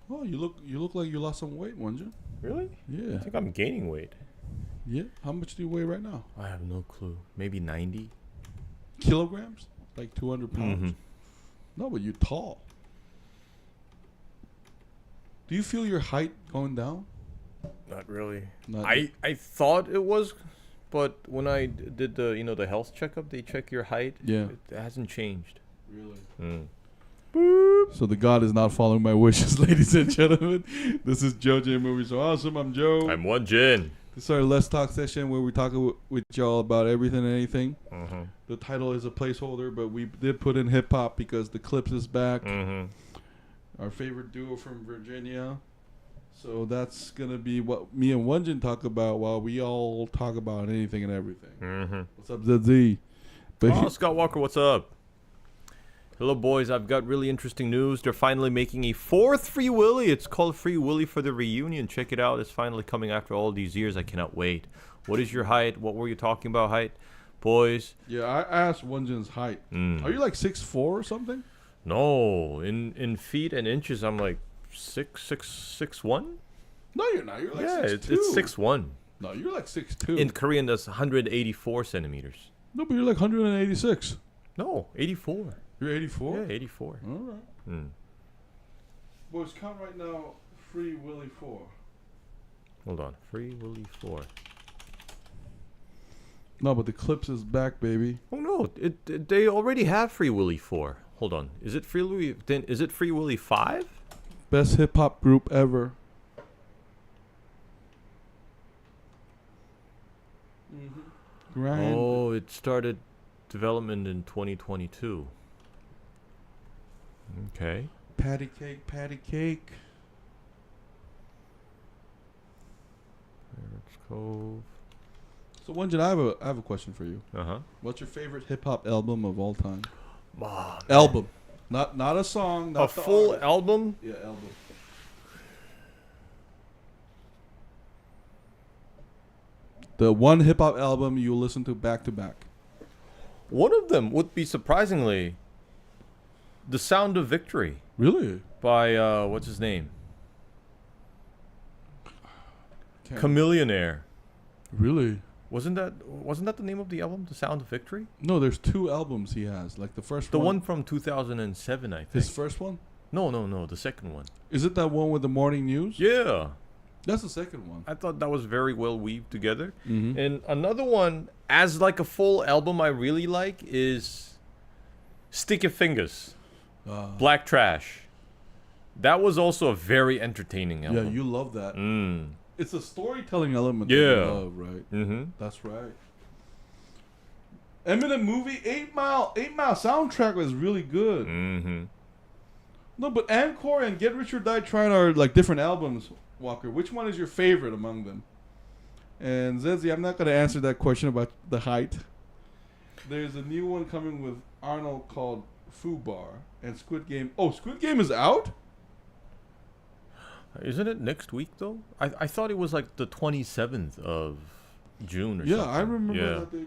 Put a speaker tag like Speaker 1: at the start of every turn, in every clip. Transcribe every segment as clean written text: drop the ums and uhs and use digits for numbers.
Speaker 1: Oh, you look like you lost some weight, Wonja.
Speaker 2: Really?
Speaker 1: Yeah.
Speaker 2: I think I'm gaining weight.
Speaker 1: Yeah. How much do you weigh right now?
Speaker 2: I have no clue. Maybe 90?
Speaker 1: Kilograms? Like 200 pounds?
Speaker 2: Mm-hmm.
Speaker 1: No, but you're tall. Do you feel your height going down?
Speaker 2: Not really.
Speaker 1: Not
Speaker 2: I thought it was, but when I did the health checkup, they check your height.
Speaker 1: Yeah.
Speaker 2: It hasn't changed.
Speaker 1: Really?
Speaker 2: Mm.
Speaker 1: So the God is not following my wishes, ladies and gentlemen. This is Joe J Movie So Awesome. I'm Joe.
Speaker 2: I'm one Jin.
Speaker 1: This is our Let's Talk session where we talk with y'all about everything and anything.
Speaker 2: Mm-hmm.
Speaker 1: The title is a placeholder, but we did put in hip hop because the Clipse is back.
Speaker 2: Mm-hmm.
Speaker 1: Our favorite duo from Virginia. So that's gonna be what me and Wonjin talk about while we all talk about anything and everything.
Speaker 2: Mm-hmm.
Speaker 1: What's up, ZZ?
Speaker 2: Oh, Scott Walker, what's up? Hello, boys. I've got really interesting news. They're finally making a fourth Free Willy. It's called Free Willy for the Reunion. Check it out. It's finally coming after all these years. I cannot wait. What is your height? What were you talking about, height? Boys?
Speaker 1: Yeah, I asked Wonjin's height. Are you like 6'4" or something?
Speaker 2: No. In feet and inches, I'm like 6'1".
Speaker 1: No, you're not. You're like 6'2".
Speaker 2: It's 6'1".
Speaker 1: No, you're like 6'2".
Speaker 2: In Korean, that's 184 centimeters.
Speaker 1: No, but you're like 186.
Speaker 2: No, 84.
Speaker 1: You're 84?
Speaker 2: Yeah, 84.
Speaker 1: All right.
Speaker 2: Mm.
Speaker 1: Boys, count right now. Free Willy 4.
Speaker 2: Hold on. Free Willy 4.
Speaker 1: No, but the Clipse is back, baby.
Speaker 2: Oh no, they already have Free Willy 4. Hold on. Is it Free Willy? Then is it Free Willy 5?
Speaker 1: Best hip hop group ever. Grind.
Speaker 2: Oh, it started development in 2022. Okay.
Speaker 1: Patty cake, patty cake.
Speaker 2: Pirates Cove.
Speaker 1: So, Wonjin, I have a question for you.
Speaker 2: Uh-huh.
Speaker 1: What's your favorite hip hop album of all time?
Speaker 2: Oh,
Speaker 1: Album, not a song. Not
Speaker 2: a full
Speaker 1: artist.
Speaker 2: album?
Speaker 1: Yeah, album. The one hip hop album you listen to back to back.
Speaker 2: One of them would be surprisingly The Sound of Victory
Speaker 1: Really?
Speaker 2: by what's his name?
Speaker 1: Can't-
Speaker 2: Chameleonaire.
Speaker 1: Really?
Speaker 2: Wasn't that the name of the album? The Sound of Victory?
Speaker 1: No, there's two albums he has. Like the first
Speaker 2: The
Speaker 1: one.
Speaker 2: one from 2007, I think.
Speaker 1: His first one?
Speaker 2: No, the second one.
Speaker 1: Is it that one with the morning news?
Speaker 2: Yeah.
Speaker 1: That's the second one.
Speaker 2: I thought that was very well weaved together.
Speaker 1: Mm-hmm.
Speaker 2: And another one, as like a full album I really like, is Sticky Fingers, Black Trash. That was also a very entertaining album.
Speaker 1: Yeah, you love that.
Speaker 2: Mm.
Speaker 1: It's a storytelling element
Speaker 2: Yeah.
Speaker 1: that you love, right?
Speaker 2: Mm-hmm.
Speaker 1: That's right. Eminem movie, 8 Mile soundtrack was really good.
Speaker 2: Mm-hmm.
Speaker 1: No, but Encore and Get Rich or Die Trying are like different albums, Walker. Which one is your favorite among them? And Zezzy, I'm not going to answer that question about the height. There's a new one coming with Arnold called Fubar and Squid Game. Oh, Squid Game is out?
Speaker 2: Isn't it next week, though? I thought it was like the 27th of June or something.
Speaker 1: Yeah, I remember that day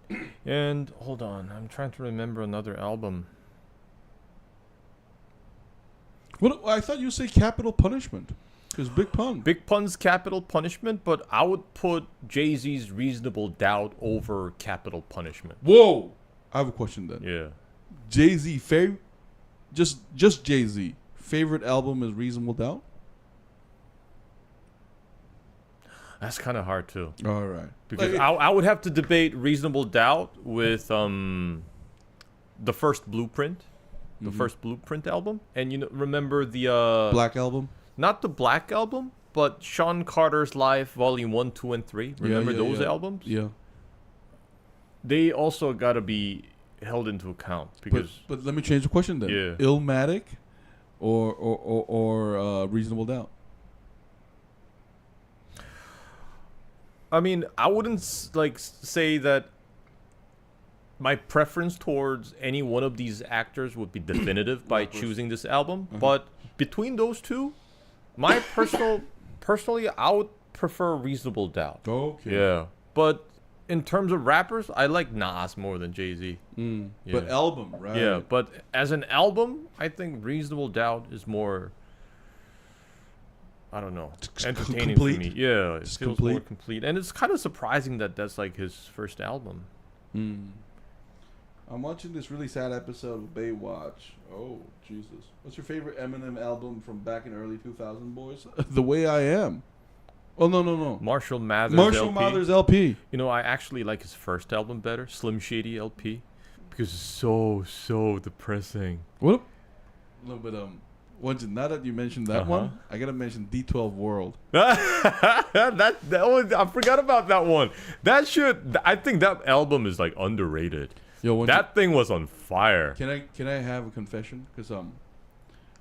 Speaker 1: too.
Speaker 2: And, hold on, I'm trying to remember another album.
Speaker 1: What? I thought you say Capital Punishment. Because Big Pun.
Speaker 2: Big Pun's Capital Punishment, but I would put Jay-Z's Reasonable Doubt over Capital Punishment.
Speaker 1: Whoa! I have a question then.
Speaker 2: Yeah.
Speaker 1: Jay-Z, just Jay-Z. Favorite album is Reasonable Doubt?
Speaker 2: That's kind of hard, too.
Speaker 1: All right.
Speaker 2: Because I would have to debate Reasonable Doubt with the first Blueprint. The first Blueprint album. And remember the...
Speaker 1: Black Album?
Speaker 2: Not the Black Album, but Sean Carter's Life, Volume 1, 2, and 3. Remember those albums?
Speaker 1: Yeah.
Speaker 2: They also got to be held into account. Because
Speaker 1: But let me change the question then.
Speaker 2: Yeah.
Speaker 1: Illmatic or Reasonable Doubt?
Speaker 2: I mean, I wouldn't say that my preference towards any one of these actors would be definitive by choosing this album. But between those two, personally, I would prefer Reasonable Doubt.
Speaker 1: Okay.
Speaker 2: Yeah. But in terms of rappers, I like Nas more than Jay-Z.
Speaker 1: Yeah.
Speaker 2: Yeah.
Speaker 1: But album, right?
Speaker 2: Yeah, but as an album, I think Reasonable Doubt is more, I don't know, entertaining
Speaker 1: complete?
Speaker 2: for me. Yeah, it
Speaker 1: Just
Speaker 2: feels
Speaker 1: complete?
Speaker 2: more complete. And it's kind of surprising that that's like his first album.
Speaker 1: I'm watching this really sad episode of Baywatch. Oh, Jesus. What's your favorite Eminem album from back in early 2000, boys? The Way I Am. Oh, no.
Speaker 2: Marshall Mathers
Speaker 1: Marshall
Speaker 2: LP.
Speaker 1: Mathers LP.
Speaker 2: You know, I actually like his first album better, Slim Shady LP, because it's so depressing.
Speaker 1: What? No, but now that you mentioned that one, I gotta mention D12 World.
Speaker 2: that one, I forgot about that one. I think that album is like underrated.
Speaker 1: Yo,
Speaker 2: that thing was on fire.
Speaker 1: Can I have a confession? Because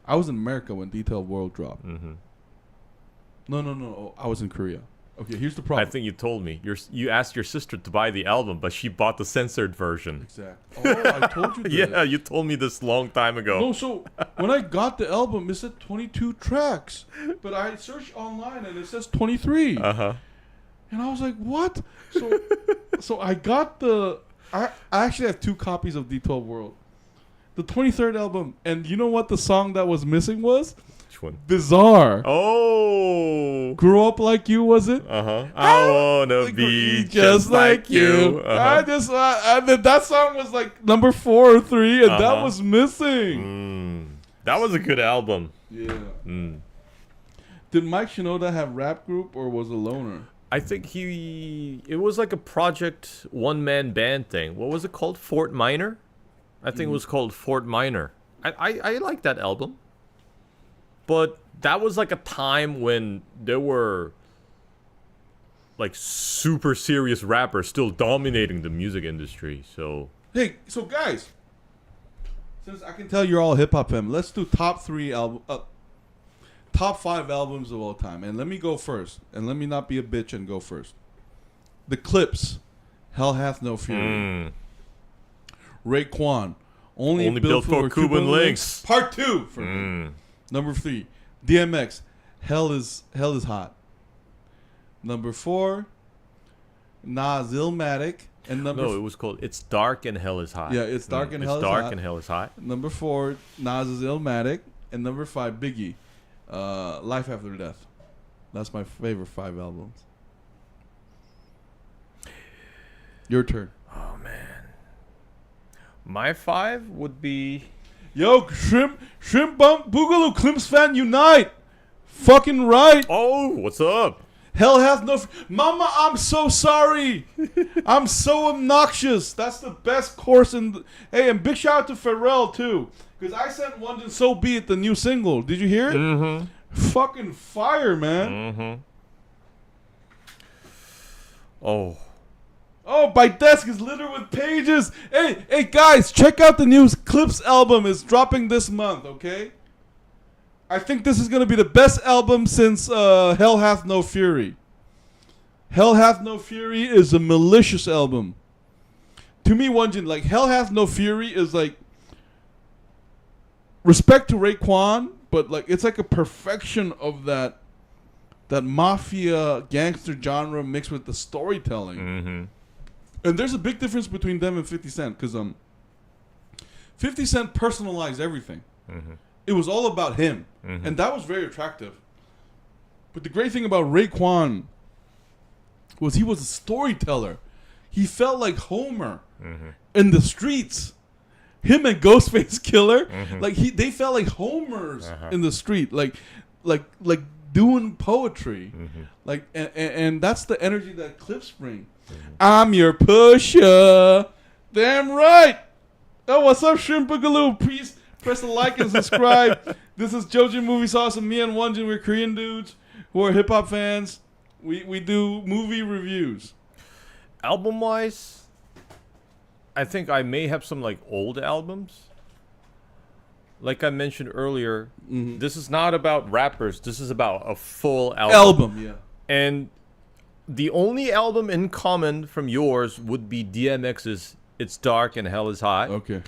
Speaker 1: I was in America when D12 World dropped. No. I was in Korea. Okay, here's the problem.
Speaker 2: I think you told me. You asked your sister to buy the album, but she bought the censored version.
Speaker 1: Exactly. Oh, I told you that.
Speaker 2: Yeah, you told me this long time ago.
Speaker 1: No, so when I got the album, it said 22 tracks. But I searched online and it says 23.
Speaker 2: Uh-huh.
Speaker 1: And I was like, what? So I got I actually have 2 copies of D12 World. The 23rd album. And you know what the song that was missing was?
Speaker 2: Which one?
Speaker 1: Bizarre.
Speaker 2: Oh.
Speaker 1: Grow Up Like You, was it?
Speaker 2: I wanna be just like you.
Speaker 1: That song was like number 4 or 3, and that was missing.
Speaker 2: That was a good album.
Speaker 1: Yeah. Did Mike Shinoda have rap group or was a loner?
Speaker 2: I think it was like a project one-man band thing. What was it called? Fort Minor? I think it was called Fort Minor. I like that album. But that was like a time when there were like super serious rappers still dominating the music industry. So
Speaker 1: hey, so guys, since I can tell you're all hip hop fam, let's do top 5 albums of all time. And let me go first. And let me not be a bitch and go first. The Clipse, Hell Hath No Fury. Raekwon, Only Built for Cuban Links. Part 2 for me. Number 3, DMX, Hell is Hot. Number 4, Nas Illmatic. And
Speaker 2: it was called It's Dark and Hell is Hot.
Speaker 1: Yeah, It's Dark and Hell is Hot.
Speaker 2: It's Dark and Hell is Hot.
Speaker 1: Number 4, Nas is Illmatic. And number 5, Biggie, Life After Death. That's my favorite 5 albums. Your turn.
Speaker 2: Oh, man. My 5 would be...
Speaker 1: Yo, Shrimp Bump Boogaloo, Clipse fan unite. Fucking right.
Speaker 2: Oh, what's up?
Speaker 1: Hell hath no... Mama, I'm so sorry. I'm so obnoxious. That's the best course in... Hey, and big shout out to Pharrell, too. Because I sent one to So Be It, the new single. Did you hear it? Fucking fire, man.
Speaker 2: Oh,
Speaker 1: my desk is littered with pages. Hey, guys, check out the new Clipse album. It's dropping this month, okay? I think this is going to be the best album since Hell Hath No Fury. Hell Hath No Fury is a malicious album. To me, Wanjin, like, Hell Hath No Fury is like... Respect to Raekwon, but like it's like a perfection of that mafia gangster genre mixed with the storytelling. And there's a big difference between them and 50 Cent because 50 Cent personalized everything. It was all about him, and that was very attractive. But the great thing about Raekwon was he was a storyteller. He felt like Homer in the streets. Him and Ghostface Killah, like they felt like Homers in the street, like doing poetry, like and that's the energy that Clipse bring. I'm your Pusha, damn right. Oh, what's up, Shrimp Boogaloo? Please press the like and subscribe. This is Joji Movie Sauce, and me and Wanjin, we're Korean dudes who are hip hop fans. We do movie reviews.
Speaker 2: Album wise, I think I may have some like old albums. Like I mentioned earlier, this is not about rappers. This is about a full album.
Speaker 1: Yeah.
Speaker 2: And the only album in common from yours would be DMX's It's Dark and Hell is Hot.
Speaker 1: Okay.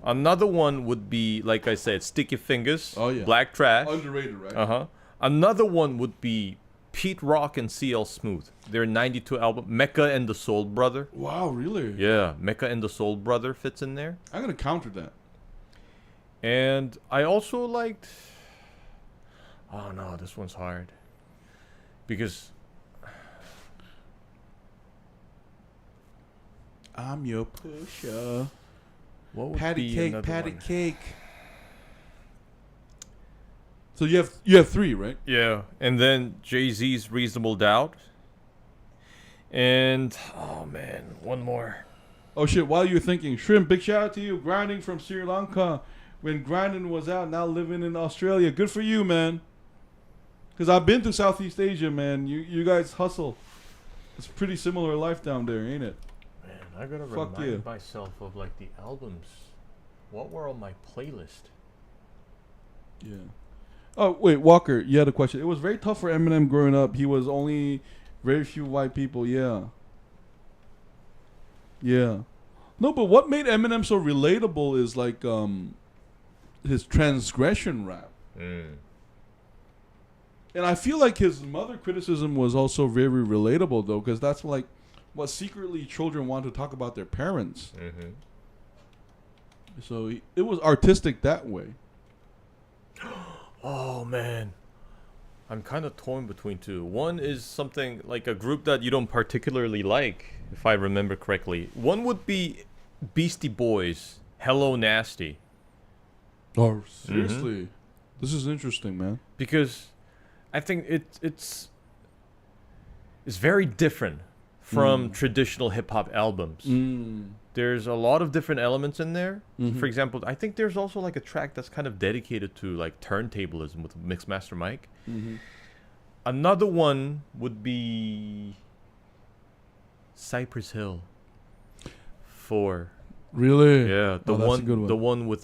Speaker 2: Another one would be, like I said, Sticky Fingers.
Speaker 1: Oh, yeah.
Speaker 2: Black Trash.
Speaker 1: Underrated, right?
Speaker 2: Another one would be Pete Rock and CL Smooth. Their 92 album, Mecca and the Soul Brother.
Speaker 1: Wow, really?
Speaker 2: Yeah, Mecca and the Soul Brother fits in there.
Speaker 1: I'm gonna counter that.
Speaker 2: And I also liked... Oh no, this one's hard. Because...
Speaker 1: I'm your Pusha.
Speaker 2: What would
Speaker 1: Patty
Speaker 2: be
Speaker 1: cake,
Speaker 2: another
Speaker 1: patty
Speaker 2: one?
Speaker 1: cake. So you have 3, right?
Speaker 2: Yeah, and then Jay-Z's Reasonable Doubt. And, oh man, one more.
Speaker 1: Oh shit, while you're thinking, Shrimp, big shout out to you. Grinding from Sri Lanka. When grinding was out, now living in Australia. Good for you, man. Because I've been to Southeast Asia, man. You guys hustle. It's pretty similar life down there, ain't it?
Speaker 2: Man, I gotta
Speaker 1: Fuck
Speaker 2: remind
Speaker 1: you.
Speaker 2: myself of like the albums. What were on my playlist?
Speaker 1: Yeah. Oh, wait, Walker, you had a question. It was very tough for Eminem growing up. He was only very few white people, yeah. Yeah. No, but what made Eminem so relatable is like his transgression rap.
Speaker 2: Mm.
Speaker 1: And I feel like his mother criticism was also very relatable, though, because that's like what secretly children want to talk about their parents.
Speaker 2: Mm-hmm.
Speaker 1: So it was artistic that way.
Speaker 2: Oh man, I'm kind of torn between two. One is something like a group that you don't particularly like, if I remember correctly. One would be Beastie Boys, Hello Nasty.
Speaker 1: Oh, seriously? This is interesting, man.
Speaker 2: Because I think it's very different from traditional hip hop albums. There's a lot of different elements in there. For example, I think there's also like a track that's kind of dedicated to like turntablism with Mixmaster Mike. Another one would be Cypress Hill 4.
Speaker 1: Really?
Speaker 2: Yeah,
Speaker 1: that's a good one.
Speaker 2: The one with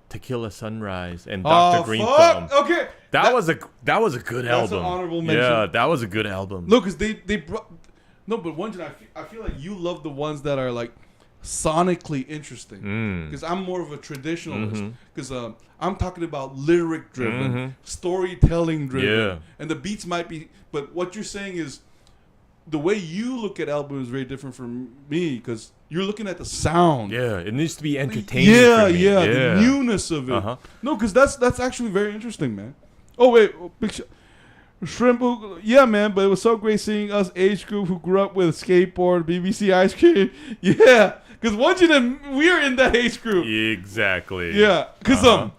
Speaker 2: Tequila Sunrise and Dr. Green
Speaker 1: fuck!
Speaker 2: Thumb.
Speaker 1: Okay.
Speaker 2: That was a good
Speaker 1: That's
Speaker 2: album.
Speaker 1: an honorable mention.
Speaker 2: Yeah, that was a good album.
Speaker 1: No, because they brought... No, but one thing, I feel like you love the ones that are like sonically interesting. Because I'm more of a traditionalist. Because I'm talking about lyric driven, storytelling driven.
Speaker 2: Yeah.
Speaker 1: And the beats might be... But what you're saying is the way you look at albums is very different from me, because you're looking at the sound.
Speaker 2: Yeah, it needs to be entertaining.
Speaker 1: Yeah,
Speaker 2: for me.
Speaker 1: yeah, the newness of it. No, because that's actually very interesting, man. Oh wait, Shrimp. Yeah, man, but it was so great seeing us age group who grew up with skateboard, BBC ice cream. Yeah, because once we're in that age group.
Speaker 2: Exactly.
Speaker 1: Yeah, because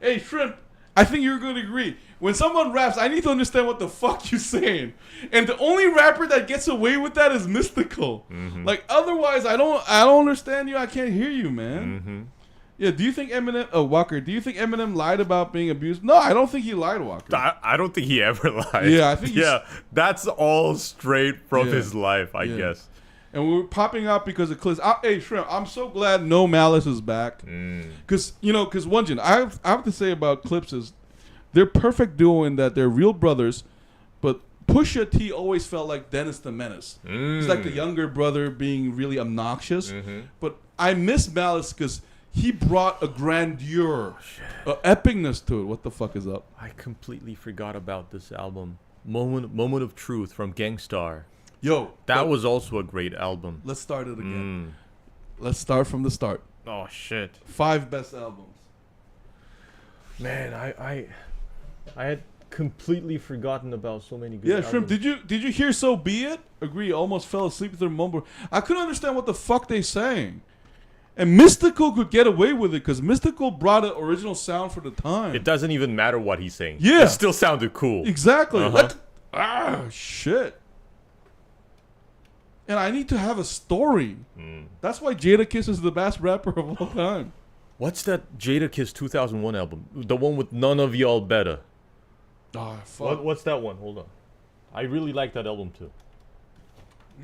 Speaker 1: hey Shrimp, I think you're going to agree. When someone raps, I need to understand what the fuck you're saying. And the only rapper that gets away with that is Mystical. Like, otherwise, I don't understand you. I can't hear you, man. Yeah, do you think Walker, do you think Eminem lied about being abused? No, I don't think he lied, Walker.
Speaker 2: I don't think he ever lied.
Speaker 1: Yeah, I think
Speaker 2: that's all straight from his life, I guess.
Speaker 1: And we're popping out because of Clipse. Hey, Shrimp, I'm so glad No Malice is back. Because, one thing I have to say about Clipse is they're perfect duo in that they're real brothers, but Pusha T always felt like Dennis the Menace. He's like the younger brother being really obnoxious. But I miss Malice because he brought a grandeur, a epicness to it. What the fuck is up?
Speaker 2: I completely forgot about this album. Moment of Truth from Gangstar.
Speaker 1: Yo,
Speaker 2: that was also a great album.
Speaker 1: Let's start it again. Let's start from the start.
Speaker 2: Oh shit.
Speaker 1: 5 best albums.
Speaker 2: Man, I had completely forgotten about so many good albums.
Speaker 1: Shrimp, did you hear So Be It? Agree, almost fell asleep through mumble. I couldn't understand what the fuck they sang. And Mystical could get away with it because Mystical brought an original sound for the time.
Speaker 2: It doesn't even matter what he's saying.
Speaker 1: Yeah.
Speaker 2: It still sounded cool.
Speaker 1: Exactly. Shit. And I need to have a story. That's why Jadakiss is the best rapper of all time.
Speaker 2: What's that Jadakiss 2001 album? The one with None of Y'all Better.
Speaker 1: Oh, fuck.
Speaker 2: What's that one? Hold on. I really like that album too.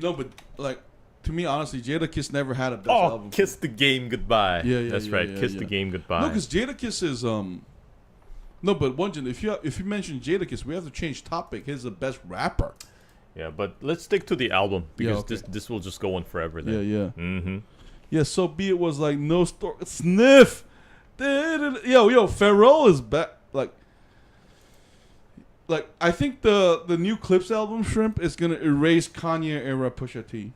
Speaker 1: No, but like, to me, honestly, Jadakiss never had a best album.
Speaker 2: Kiss the Game Goodbye.
Speaker 1: Yeah,
Speaker 2: that's right. Kiss the Game Goodbye.
Speaker 1: No, because Jadakiss is No, but if you mention Jadakiss, we have to change topic. He's the best rapper.
Speaker 2: Yeah, but let's stick to the album because this will just go on forever. Then.
Speaker 1: Yeah. Yeah, So Be It was like no story. Sniff. Yo, Pharrell is back. Like, like I think the new Clipse album, Shrimp, is gonna erase Kanye-era Pusha T.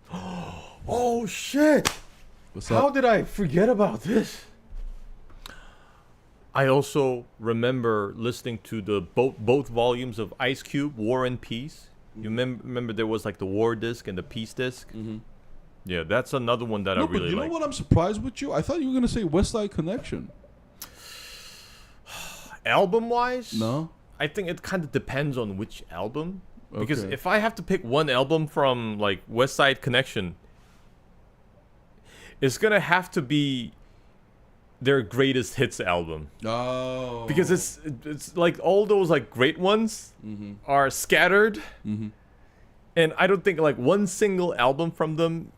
Speaker 2: Oh shit!
Speaker 1: What's
Speaker 2: How
Speaker 1: up?
Speaker 2: did I forget about this? I also remember listening to the both volumes of Ice Cube, War and Peace. You remember there was like the War disc and the Peace disc?
Speaker 1: Mm-hmm.
Speaker 2: Yeah, that's another one that I
Speaker 1: No,
Speaker 2: really
Speaker 1: but you
Speaker 2: like.
Speaker 1: know what? I'm surprised with you. I thought you were gonna say Westside Connection.
Speaker 2: Album-wise?
Speaker 1: No.
Speaker 2: I think it kind of depends on which album. Because
Speaker 1: Okay.
Speaker 2: if I have to pick one album from like Westside Connection, it's gonna have to be their greatest hits album.
Speaker 1: Oh.
Speaker 2: Because it's like all those like great ones
Speaker 1: Mm-hmm.
Speaker 2: are scattered,
Speaker 1: Mm-hmm.
Speaker 2: and I don't think like one single album from them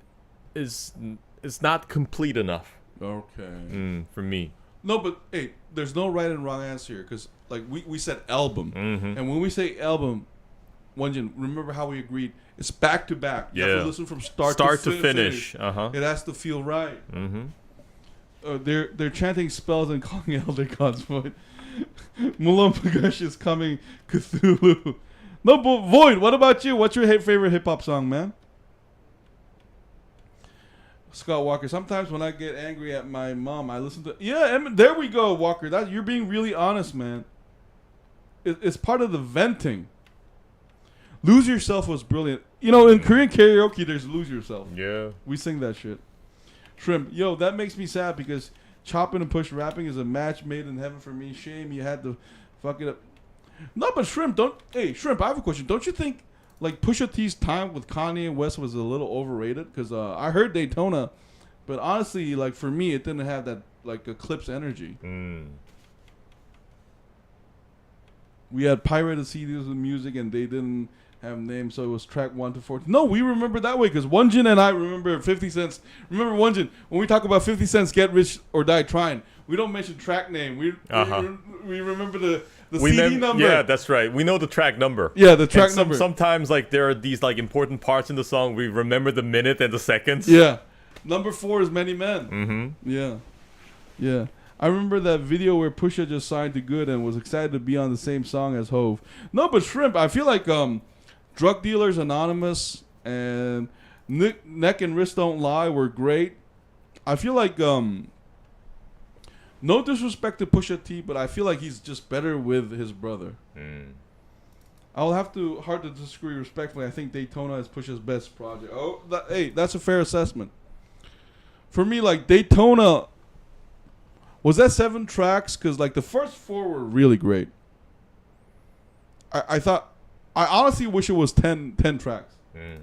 Speaker 2: is not complete enough
Speaker 1: Okay.
Speaker 2: for me.
Speaker 1: No, but hey, there's no right and wrong answer here because like we said album,
Speaker 2: Mm-hmm.
Speaker 1: and when we say album, Wanjin, remember how we agreed? It's back to back. You have
Speaker 2: Yeah.
Speaker 1: to listen from start
Speaker 2: Start
Speaker 1: to
Speaker 2: to finish.
Speaker 1: It has to feel right.
Speaker 2: Mm-hmm.
Speaker 1: They're chanting spells and calling Elder Gods Void. Malone Pagash is coming. Cthulhu. No, but Void. What about you? What's your favorite hip hop song, man? Scott Walker. Sometimes when I get angry at my mom, I listen to there we go, Walker. That you're being really honest, man. It's part of the venting. Lose Yourself was brilliant. You know, in Korean karaoke, there's Lose Yourself.
Speaker 2: Yeah.
Speaker 1: We sing that shit. Shrimp, yo, that makes me sad because chopping and push rapping is a match made in heaven for me. Shame you had to fuck it up. No, but Shrimp, Shrimp, I have a question. Don't you think like Pusha T's time with Kanye and West was a little overrated? Because I heard Daytona, but honestly, like for me, it didn't have that like Eclipse energy. We had pirated CDs with music, and they didn't have names, so it was track 1 to 14. No, we remember that way because Wanjin and I remember 50 Cent's. Remember Wanjin, when we talk about 50 Cent's Get Rich or Die Trying, we don't mention track name. We remember the CD number.
Speaker 2: Yeah, that's right. We know the track number.
Speaker 1: Yeah, the track number.
Speaker 2: Sometimes like there are these like important parts in the song. We remember the minute and the seconds.
Speaker 1: Yeah. Number 4 is Many Men.
Speaker 2: Mm-hmm.
Speaker 1: Yeah. Yeah. I remember that video where Pusha just signed to Good and was excited to be on the same song as Hove. No, but Shrimp, I feel like Drug Dealers Anonymous and Neck and Wrist Don't Lie were great. I feel like no disrespect to Pusha T, but I feel like he's just better with his brother. I'll have to hard to disagree respectfully. I think Daytona is Pusha's best project. Hey, that's a fair assessment. For me, like Daytona, was that 7 tracks? Because like the first 4 were really great. I honestly wish it was 10 tracks.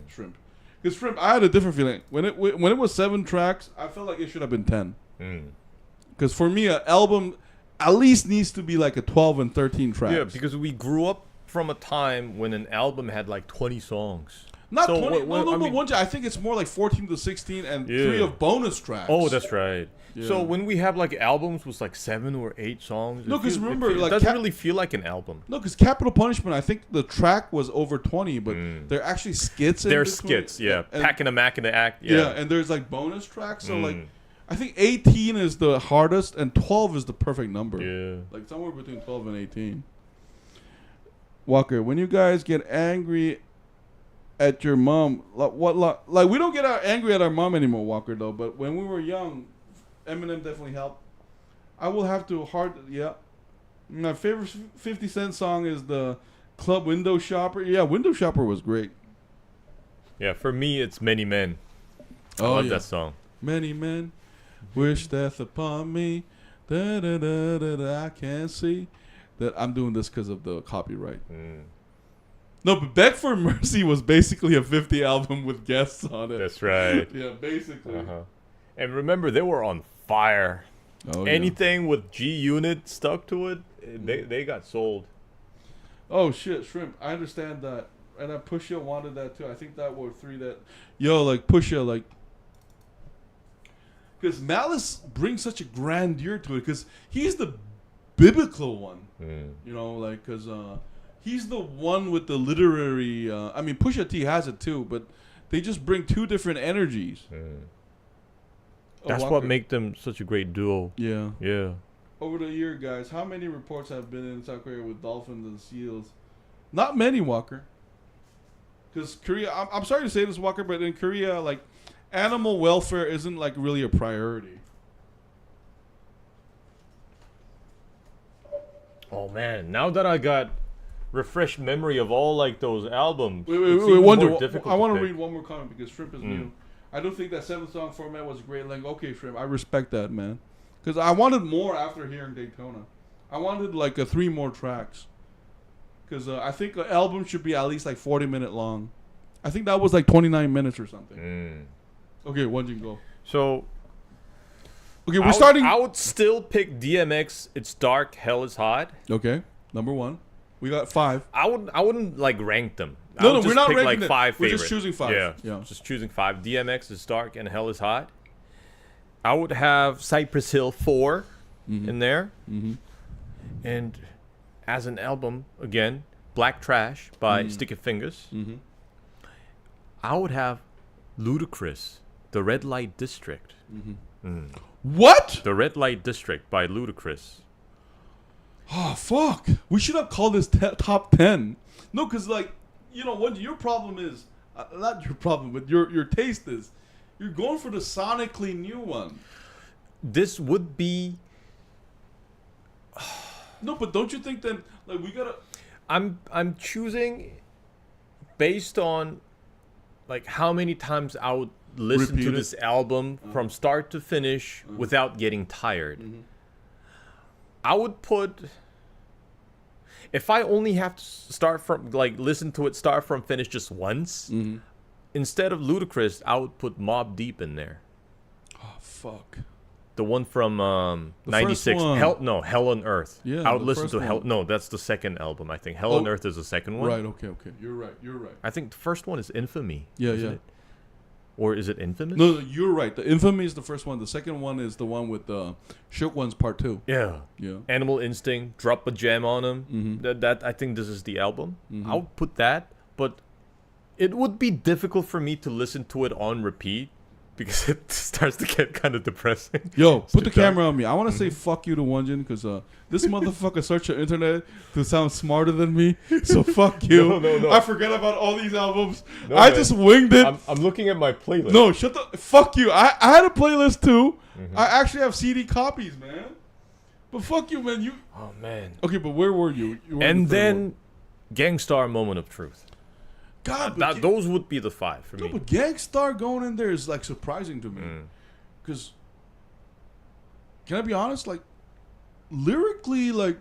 Speaker 1: Shrimp. Because Shrimp, I had a different feeling. When it was 7 tracks, I felt like it should have been 10. Because for me, an album at least needs to be like a 12 and 13 tracks.
Speaker 2: Yeah, because we grew up from a time when an album had like 20 songs.
Speaker 1: Not
Speaker 2: so
Speaker 1: 20. I
Speaker 2: I
Speaker 1: think it's more like 14 to 16 and 3 of bonus tracks.
Speaker 2: Oh, that's right.
Speaker 1: Yeah.
Speaker 2: So when we have like albums with like 7 or 8 songs,
Speaker 1: No, 'cause remember,
Speaker 2: it
Speaker 1: like,
Speaker 2: doesn't really feel like an album.
Speaker 1: No, because Capital Punishment, I think the track was over 20, but they're actually skits.
Speaker 2: They're skits, yeah. Packing a Mac in the Act, yeah.
Speaker 1: Yeah, and there's like bonus tracks. So like, I think 18 is the hardest and 12 is the perfect number.
Speaker 2: Yeah.
Speaker 1: Like somewhere between 12 and 18. Walker, when you guys get angry at your mom, like we don't get angry at our mom anymore, Walker, though. But when we were young, Eminem definitely helped. I will have to my favorite 50 Cent song is the Club Window Shopper. Yeah, Window Shopper was great.
Speaker 2: Yeah, for me, it's Many Men. I love that song.
Speaker 1: Many men wish death upon me. Da, da, da, da, da, I can't see. That I'm doing this because of the copyright. No, but Beg for Mercy was basically a 50 album with guests on it.
Speaker 2: That's right.
Speaker 1: Yeah, basically.
Speaker 2: And remember, they were on fire. Anything with G Unit stuck to it, they got sold.
Speaker 1: Oh shit, Shrimp. I understand that, and Pusha wanted that too. I think that were 3 that. Yo, like Pusha, like. Because Malice brings such a grandeur to it, because he's the biblical one. You know, like, because he's the one with the literary. I mean, Pusha T has it too, but they just bring 2 different energies.
Speaker 2: That's what makes them such a great duo.
Speaker 1: Yeah.
Speaker 2: Yeah.
Speaker 1: Over the year, guys, how many reports have been in South Korea with dolphins and seals Not many, Walker. Because Korea, I'm sorry to say this, Walker, but in Korea, like, animal welfare isn't, like, really a priority.
Speaker 2: Oh, man. Now that I got refreshed memory of all, like, those albums.
Speaker 1: Wait, I want to read one more comment because Shrimp is new. I don't think that 7-song format was a great length. Okay, Shrimp, I respect that, man. Because I wanted more after hearing Daytona. I wanted, like, 3 more tracks. Because I think an album should be at least, like, 40-minute long. I think that was, like, 29 minutes or something. Okay, one you can go.
Speaker 2: So...
Speaker 1: Okay, we're starting...
Speaker 2: I would still pick DMX, It's Dark, Hell is Hot.
Speaker 1: Okay, number 1. We got 5.
Speaker 2: I wouldn't like rank them.
Speaker 1: No, we're not ranking
Speaker 2: like
Speaker 1: them.
Speaker 2: 5
Speaker 1: We're
Speaker 2: favorites.
Speaker 1: just choosing 5.
Speaker 2: Yeah, just choosing 5. DMX is Dark and Hell is Hot. I would have Cypress Hill 4 in there. And as an album, again, Black Trash by Sticky Fingers. I would have Ludacris, The Red Light District.
Speaker 1: What?
Speaker 2: The Red Light District by Ludacris.
Speaker 1: Oh, fuck. We should have called this top 10. No, because, like, you know, what your problem is, not your problem, but your taste is, you're going for the sonically new one.
Speaker 2: This would be...
Speaker 1: No, but don't you think then, like, we gotta...
Speaker 2: I'm choosing based on, like, how many times I would listen to this album from start to finish without getting tired. I would put... If I only have to start from, like, listen to it start from finish just once, instead of Ludacris, I would put Mobb Deep in there.
Speaker 1: Oh, fuck.
Speaker 2: The one from 96. Hell on Earth.
Speaker 1: Yeah,
Speaker 2: I would listen to Hell... No, that's the second album, I think. Hell on Earth is the second one.
Speaker 1: Right, okay. You're right.
Speaker 2: I think the first one is Infamy.
Speaker 1: Yeah.
Speaker 2: It? Or is it Infamous?
Speaker 1: No, you're right. The Infamy is the first one. The second one is the one with the Shook Ones Part 2.
Speaker 2: Yeah. Animal Instinct, Drop a Jam on them. That I think this is the album. I would put that, but it would be difficult for me to listen to it on repeat because it starts to get kind of depressing.
Speaker 1: Yo, put the camera on me. I want to say fuck you to Wonjin because this motherfucker searched the internet to sound smarter than me. So fuck you.
Speaker 2: No.
Speaker 1: I forget about all these albums. I just winged it.
Speaker 2: I'm looking at my playlist.
Speaker 1: No, shut the fuck you. I had a playlist too. I actually have CD copies, man. But fuck you, man.
Speaker 2: Oh man.
Speaker 1: Okay, but where were you?
Speaker 2: And then Gangstar Moment of Truth.
Speaker 1: God,
Speaker 2: those would be the 5 for me.
Speaker 1: No, but Gangstar going in there is like surprising to me. Because, can I be honest? Like, lyrically, like,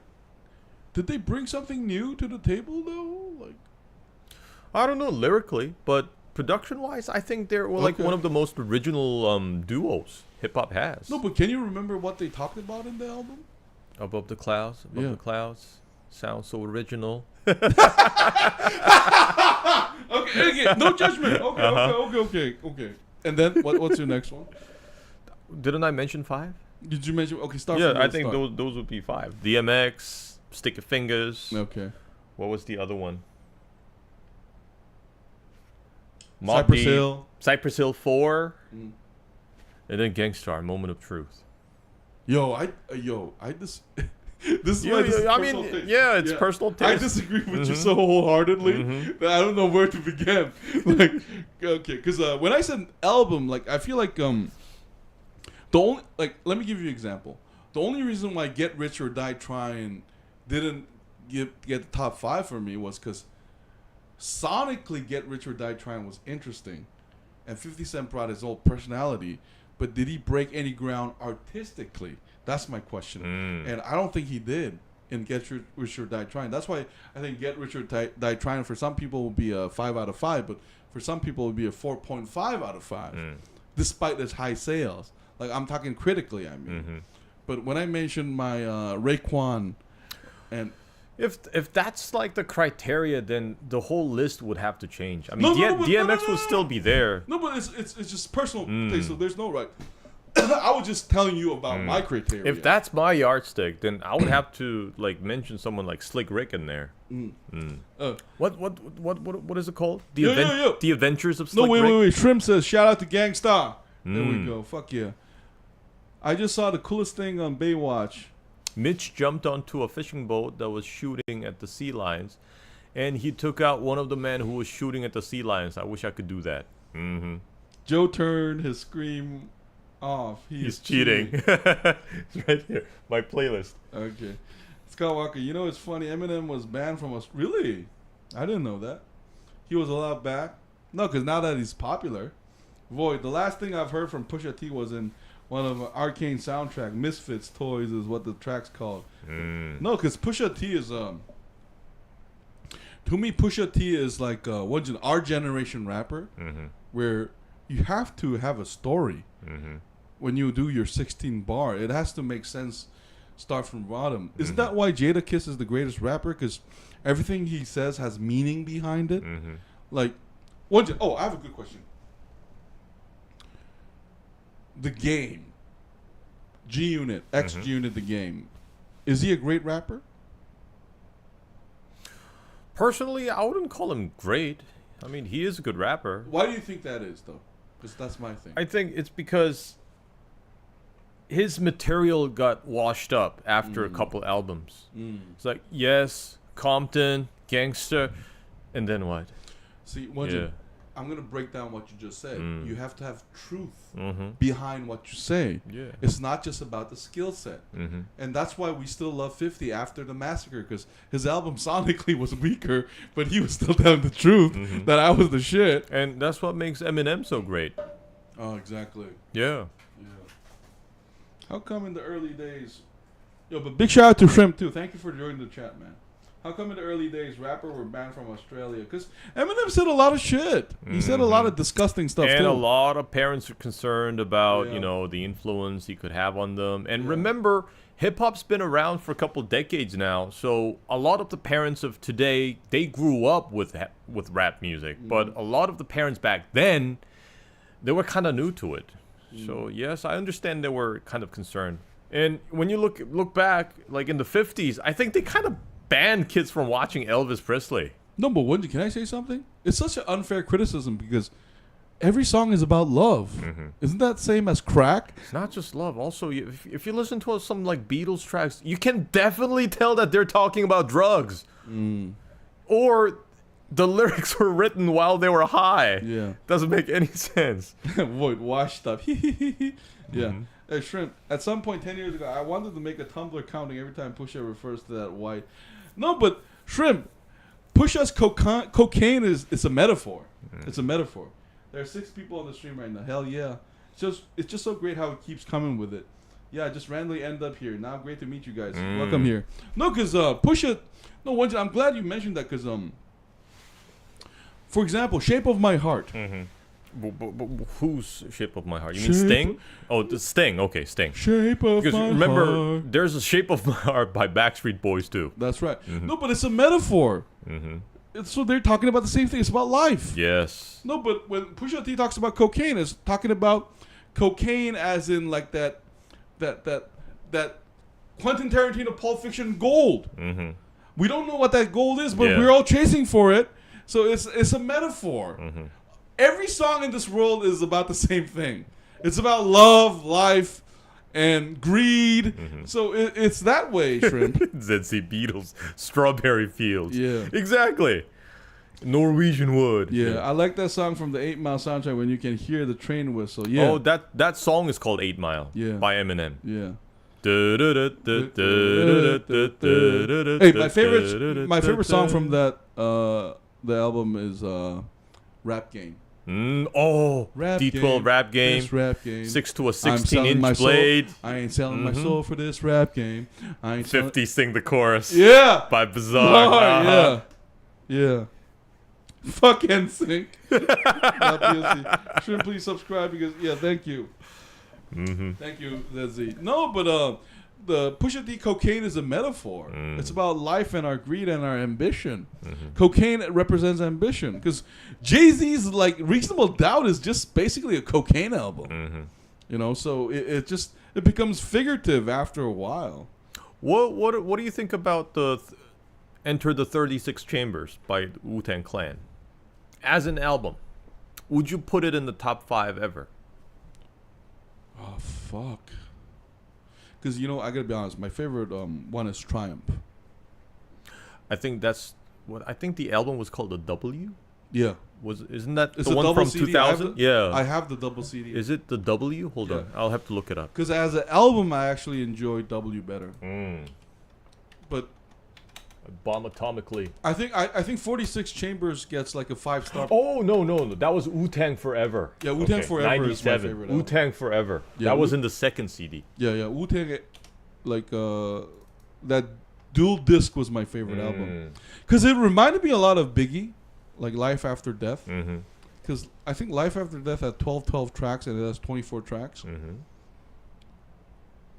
Speaker 1: did they bring something new to the table though? Like,
Speaker 2: I don't know lyrically, but production-wise, I think they're like one of the most original duos hip hop has.
Speaker 1: No, but can you remember what they talked about in the album?
Speaker 2: Above the Clouds, the Clouds, sounds so original.
Speaker 1: Okay, no judgment. Okay. And then what's your next one?
Speaker 2: Didn't I mention 5?
Speaker 1: Did you mention? Okay, start.
Speaker 2: Yeah, I think those would be 5. DMX, Sticky Fingers.
Speaker 1: Okay.
Speaker 2: What was the other one?
Speaker 1: Cypress Hill.
Speaker 2: Cypress Hill 4. And then Gangstar, Moment of Truth.
Speaker 1: I just. This is personal taste.
Speaker 2: Yeah, it's personal taste.
Speaker 1: I disagree with you so wholeheartedly that I don't know where to begin. Like, okay, because when I said album, like, I feel like the only, like, let me give you an example. The only reason why Get Rich or Die Trying didn't get the top 5 for me was because sonically Get Rich or Die Trying was interesting, and 50 Cent brought his old personality, but did he break any ground artistically? That's my question. And I don't think he did in Get Rich or Die Trying. That's why I think Get Rich or Die Trying for some people will be a 5 out of 5, but for some people it would be a 4.5 out of 5, despite its high sales. Like, I'm talking critically, I mean. But when I mentioned my Raekwon, and
Speaker 2: if that's like the criteria, then the whole list would have to change. I mean, DMX would still be there.
Speaker 1: No, but it's just personal taste, so there's no right. I was just telling you about my criteria.
Speaker 2: If that's my yardstick, then I would have to like mention someone like Slick Rick in there. What is it called? The Adventures of Slick Rick.
Speaker 1: No, wait. Shrimp says shout out to Gangstar. There we go. Fuck yeah. I just saw the coolest thing on Baywatch.
Speaker 2: Mitch jumped onto a fishing boat that was shooting at the sea lions, And he took out one of the men who was shooting at the sea lions. I wish I could do that. Mm-hmm.
Speaker 1: Joe turned his scream off.
Speaker 2: He's cheating. It's right here. My playlist.
Speaker 1: Okay. Scott Walker, you know it's funny. Eminem was banned from us. Really? I didn't know that. He was allowed back? No, because now that he's popular. Void, the last thing I've heard from Pusha T was in one of Arcane soundtrack. Misfits Toys is what the track's called. No, because Pusha T is... To me, Pusha T is like our generation rapper, where you have to have a story when you do your 16 bar. It has to make sense, start from bottom. Isn't that why Jadakiss is the greatest rapper? Because everything he says has meaning behind it. Like, I have a good question. The Game, G-Unit, X-Unit, The Game. Is he a great rapper?
Speaker 2: Personally, I wouldn't call him great. I mean, he is a good rapper.
Speaker 1: Why do you think that is, though? Because that's my thing.
Speaker 2: I think it's because his material got washed up after a couple albums. It's like, yes, Compton, Gangster, and then what?
Speaker 1: See, I'm going to break down what you just said. You have to have truth behind what you say. It's not just about the skill set. And that's why we still love 50 after the massacre, because his album sonically was weaker, but he was still telling the truth that I was the shit.
Speaker 2: And that's what makes Eminem so great.
Speaker 1: Oh, exactly.
Speaker 2: Yeah.
Speaker 1: How come in the early days... Yo, but big shout out to Shrimp, too. Thank you for joining the chat, man. How come in the early days rapper were banned from Australia? Because Eminem said a lot of shit. He said a lot of disgusting stuff,
Speaker 2: and
Speaker 1: too.
Speaker 2: a lot of parents are concerned about, you know, the influence he could have on them. And remember, hip-hop's been around for a couple decades now. So a lot of the parents of today, they grew up with rap music. But a lot of the parents back then, they were kind of new to it. So, yes, I understand they were kind of concerned. And when you look back, like in the 50s, I think they kind of banned kids from watching Elvis Presley.
Speaker 1: No, but Wendy, can I say something? It's such an unfair criticism because every song is about love. Isn't that same as crack?
Speaker 2: It's not just love. Also, if you listen to some like Beatles tracks, you can definitely tell that they're talking about drugs. Or the lyrics were written while they were high.
Speaker 1: Yeah.
Speaker 2: Doesn't make any sense.
Speaker 1: Void, washed up. Yeah. Hey, Shrimp, at some point 10 years ago, I wanted to make a Tumblr counting every time Pusha refers to that white. No, but Shrimp, Pusha's cocaine is a metaphor. It's a metaphor. There are 6 people on the stream right now. Hell yeah. It's just so great how it keeps coming with it. Yeah, I just randomly end up here. Now, great to meet you guys. Welcome here. No, because Pusha... No, I'm glad you mentioned that because, for example, Shape of My Heart.
Speaker 2: But whose Shape of My Heart? You mean Sting? Oh, the Sting. Okay, Sting.
Speaker 1: Shape of
Speaker 2: because
Speaker 1: My
Speaker 2: remember,
Speaker 1: Heart.
Speaker 2: There's a Shape of My Heart by Backstreet Boys too.
Speaker 1: That's right. No, but it's a metaphor. So they're talking about the same thing. It's about life.
Speaker 2: Yes.
Speaker 1: No, but when Pusha T talks about cocaine, it's talking about cocaine as in like that Quentin Tarantino Pulp Fiction gold. We don't know what that gold is, but we're all chasing for it. So it's a metaphor. Every song in this world is about the same thing. It's about love, life, and greed. So it's that way, Shrimp.
Speaker 2: ZZ Beatles, Strawberry Fields.
Speaker 1: Yeah.
Speaker 2: Exactly. Norwegian Wood.
Speaker 1: Yeah, I like that song from the 8 Mile soundtrack when you can hear the train whistle. Yeah.
Speaker 2: Oh, that song is called 8 Mile by Eminem.
Speaker 1: Yeah.
Speaker 2: Hey,
Speaker 1: my favorite song from that the album is Rap Game.
Speaker 2: Rap D12
Speaker 1: game,
Speaker 2: rap game.
Speaker 1: This rap game.
Speaker 2: 6 to a 16-inch blade.
Speaker 1: I ain't selling my soul for this rap game. I ain't
Speaker 2: 50 sing the chorus.
Speaker 1: Yeah.
Speaker 2: By Bizarre.
Speaker 1: Yeah. Fuck NSYNC. Shouldn't please subscribe because thank you. Thank you, ZZ. No, but the Pusha T cocaine is a metaphor. It's about life and our greed and our ambition. Cocaine represents ambition because Jay-Z's like Reasonable Doubt is just basically a cocaine album. You know, so it becomes figurative after a while.
Speaker 2: What do you think about the Enter the 36 Chambers by Wu-Tang Clan as an album? Would you put it in the top 5 ever?
Speaker 1: Oh fuck. Because, I gotta be honest, my favorite one is Triumph.
Speaker 2: I think that's what I think the album was called the W.
Speaker 1: Yeah.
Speaker 2: Isn't that
Speaker 1: It's
Speaker 2: the
Speaker 1: a
Speaker 2: one
Speaker 1: double
Speaker 2: from
Speaker 1: CD.
Speaker 2: 2000? Yeah.
Speaker 1: I have the double CD.
Speaker 2: Is it the W? Hold
Speaker 1: Yeah.
Speaker 2: on, I'll have to look it up.
Speaker 1: Because as an album, I actually enjoy W better. But
Speaker 2: Bomb atomically.
Speaker 1: I think 46 Chambers gets like a 5-star.
Speaker 2: Oh no, that was Wu-Tang Forever.
Speaker 1: Yeah, Wu-Tang Forever is my
Speaker 2: 97.
Speaker 1: favorite album.
Speaker 2: Wu-Tang Forever.
Speaker 1: Yeah,
Speaker 2: That was in the second CD.
Speaker 1: Yeah, Wu-Tang, like that dual disc was my favorite album. Because it reminded me a lot of Biggie, like Life After Death. Because I think Life After Death had 12 tracks and it has 24 tracks.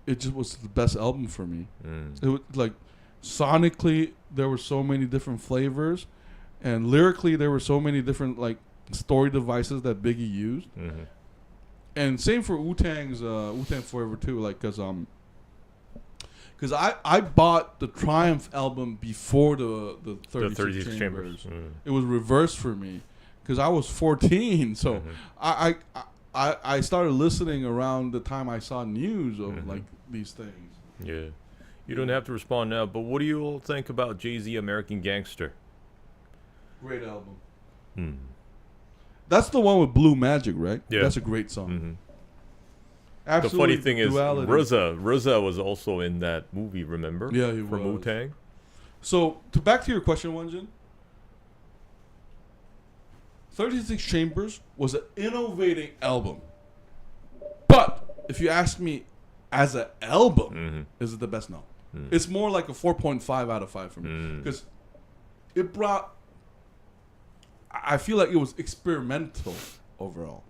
Speaker 1: It just was the best album for me. It was like sonically there were so many different flavors, and lyrically there were so many different like story devices that Biggie used. And same for Wu-Tang's Wu-Tang Forever too, like because I bought the Triumph album before the 36 Chambers. It was reversed for me because I was 14, so I started listening around the time I saw news of like these things.
Speaker 2: Yeah. You don't have to respond now, but what do you all think about Jay-Z American Gangster?
Speaker 1: Great album. That's the one with Blue Magic, right?
Speaker 2: Yeah.
Speaker 1: That's a great song.
Speaker 2: The funny thing is,
Speaker 1: duality.
Speaker 2: RZA was also in that movie, remember?
Speaker 1: Yeah, he
Speaker 2: From
Speaker 1: was.
Speaker 2: Wu-Tang.
Speaker 1: So, back to your question, Wanjin. 36 Chambers was an innovating album. But, if you ask me, as an album, is it the best? No. It's more like a 4.5 out of 5 for me. Because it brought... I feel like it was experimental overall.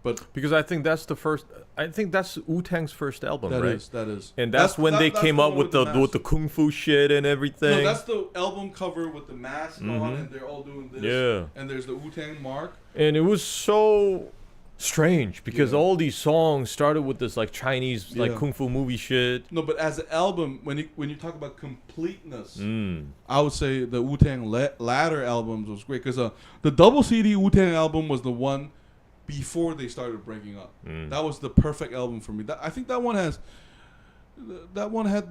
Speaker 1: But
Speaker 2: because I think that's the first. I think that's Wu-Tang's first album, right?
Speaker 1: That is.
Speaker 2: And that's when they came up with the kung fu shit and everything.
Speaker 1: No, that's the album cover with the mask on, and they're all doing this.
Speaker 2: Yeah.
Speaker 1: And there's the Wu-Tang mark.
Speaker 2: And it was so strange because all these songs started with this like Chinese like kung fu movie shit.
Speaker 1: No, but as an album, when you talk about completeness, I would say the Wu-Tang latter albums was great because the double CD Wu-Tang album was the one before they started breaking up. That was the perfect album for me. I think that one had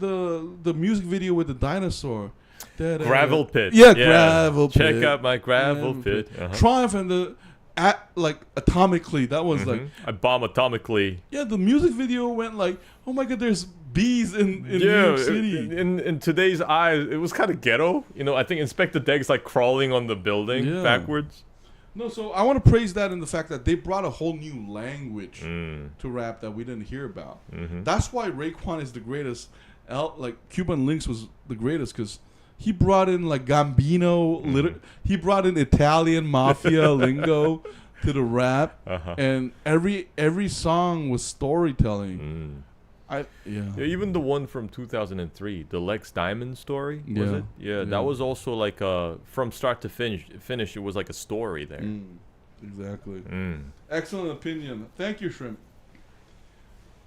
Speaker 1: the music video with the dinosaur.
Speaker 2: Gravel Pit.
Speaker 1: Yeah, Gravel Pit.
Speaker 2: Check out my Gravel Pit.
Speaker 1: Triumph and the atomically. That was like
Speaker 2: I bomb atomically.
Speaker 1: Yeah, the music video went like, oh my god, there's bees in New York City.
Speaker 2: In today's eyes, it was kind of ghetto. You know, I think Inspector Deck's like crawling on the building backwards.
Speaker 1: No, so I want to praise that in the fact that they brought a whole new language to rap that we didn't hear about. That's why Raekwon is the greatest. Like Cuban Links was the greatest because he brought in like Gambino, he brought in Italian mafia lingo to the rap, and every song was storytelling.
Speaker 2: Even the one from 2003, the Lex Diamond story, was it? Yeah, that was also like from start to finish. It was like a story there.
Speaker 1: Exactly. Excellent opinion. Thank you, Shrimp.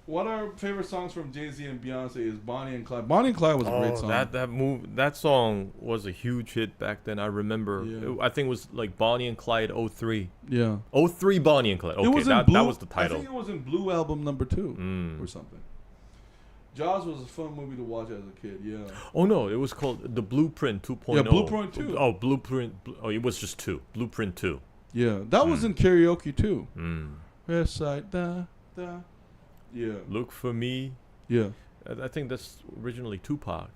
Speaker 1: What are favorite songs from Jay-Z and Beyonce is Bonnie and Clyde. Bonnie and Clyde was a great song.
Speaker 2: That song was a huge hit back then. I remember. I think it was like Bonnie and Clyde 03.
Speaker 1: Yeah.
Speaker 2: 03 Bonnie and Clyde. Okay, that was the title.
Speaker 1: I think it was in Blue album number 2 or something. Jaws was a fun movie to watch as a kid, yeah.
Speaker 2: Oh, no, it was called The Blueprint 2.0.
Speaker 1: Yeah, Blueprint 2.
Speaker 2: Oh, Blueprint. Oh, it was just 2. Blueprint 2.
Speaker 1: Yeah, that was in karaoke, too. Westside, da, da. Yeah.
Speaker 2: Look for me.
Speaker 1: Yeah.
Speaker 2: I think that's originally Tupac.